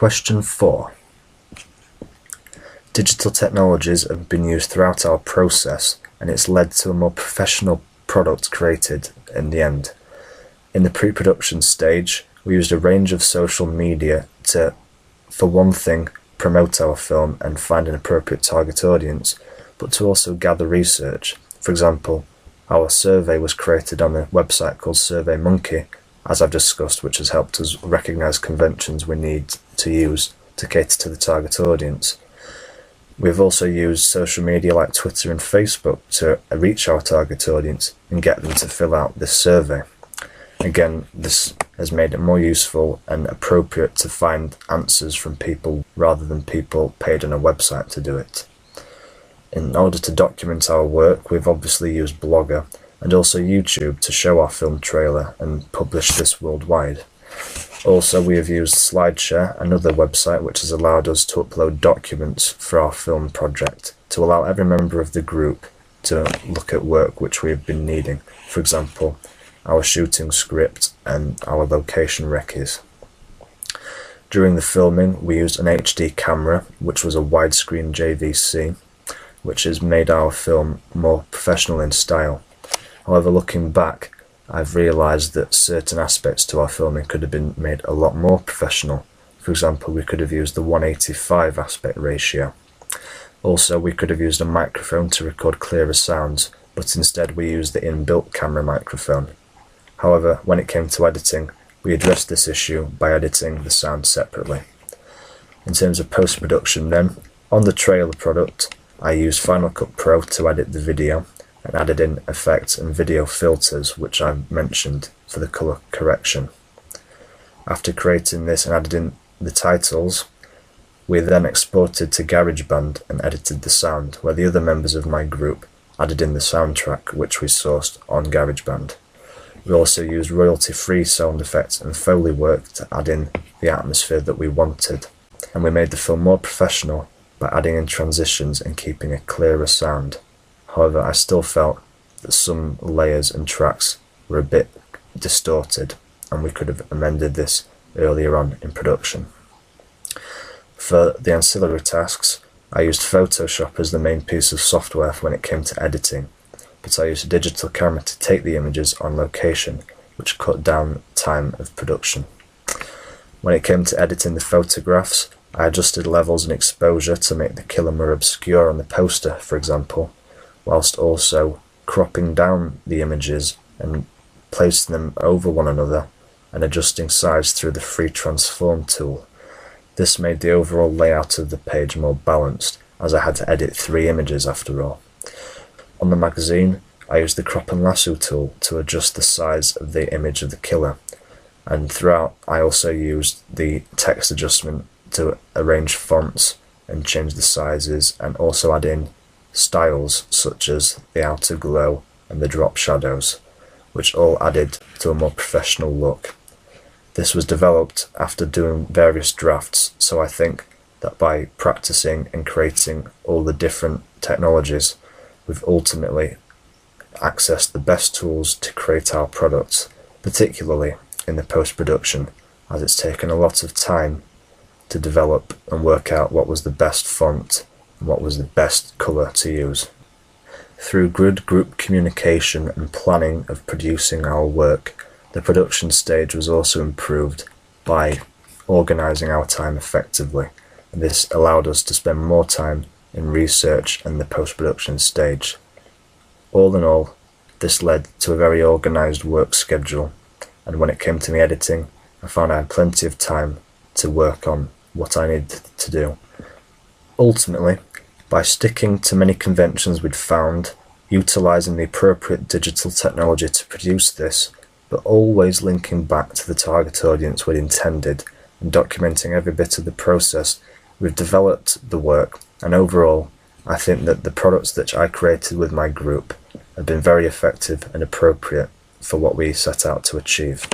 Question 4. Digital technologies have been used throughout our process, and it's led to a more professional product created in the end. In the pre-production stage, we used a range of social media to, for one thing, promote our film and find an appropriate target audience, but to also gather research. For example, our survey was created on a website called SurveyMonkey, as I've discussed, which has helped us recognise conventions we need to use to cater to the target audience. We've also used social media like Twitter and Facebook to reach our target audience and get them to fill out this survey. Again, this has made it more useful and appropriate to find answers from people rather than people paid on a website to do it. In order to document our work, we've obviously used Blogger and also YouTube to show our film trailer and publish this worldwide. Also, we have used SlideShare, another website which has allowed us to upload documents for our film project to allow every member of the group to look at work which we have been needing. For example, our shooting script and our location recce's. During the filming, we used an HD camera, which was a widescreen JVC, which has made our film more professional in style. However, looking back, I've realised that certain aspects to our filming could have been made a lot more professional. For example, we could have used the 1:85 aspect ratio. Also, we could have used a microphone to record clearer sounds, but instead we used the inbuilt camera microphone. However, when it came to editing, we addressed this issue by editing the sound separately. In terms of post-production then, on the trailer product, I used Final Cut Pro to edit the video and added in effects and video filters, which I've mentioned for the colour correction. After creating this and added in the titles, we then exported to GarageBand and edited the sound, where the other members of my group added in the soundtrack, which we sourced on GarageBand. We also used royalty-free sound effects and Foley work to add in the atmosphere that we wanted, and we made the film more professional by adding in transitions and keeping a clearer sound. However, I still felt that some layers and tracks were a bit distorted, and we could have amended this earlier on in production. For the ancillary tasks, I used Photoshop as the main piece of software when it came to editing, but I used a digital camera to take the images on location, which cut down time of production. When it came to editing the photographs, I adjusted levels and exposure to make the killer more obscure on the poster, for example, whilst also cropping down the images and placing them over one another and adjusting size through the free transform tool. This made the overall layout of the page more balanced, as I had to edit 3 images after all. On the magazine, I used the crop and lasso tool to adjust the size of the image of the killer, and throughout I also used the text adjustment to arrange fonts and change the sizes, and also add in styles such as the outer glow and the drop shadows, which all added to a more professional look. This was developed after doing various drafts, so I think that by practicing and creating all the different technologies, we've ultimately accessed the best tools to create our products, particularly in the post-production, as it's taken a lot of time to develop and work out what was the best font and what was the best colour to use. Through good group communication and planning of producing our work, the production stage was also improved by organising our time effectively, and this allowed us to spend more time in research and the post-production stage. All in all, this led to a very organised work schedule, and when it came to me editing, I found I had plenty of time to work on what I needed to do. Ultimately, by sticking to many conventions we'd found, utilising the appropriate digital technology to produce this, but always linking back to the target audience we'd intended and documenting every bit of the process, we've developed the work, and overall, I think that the products that I created with my group have been very effective and appropriate for what we set out to achieve.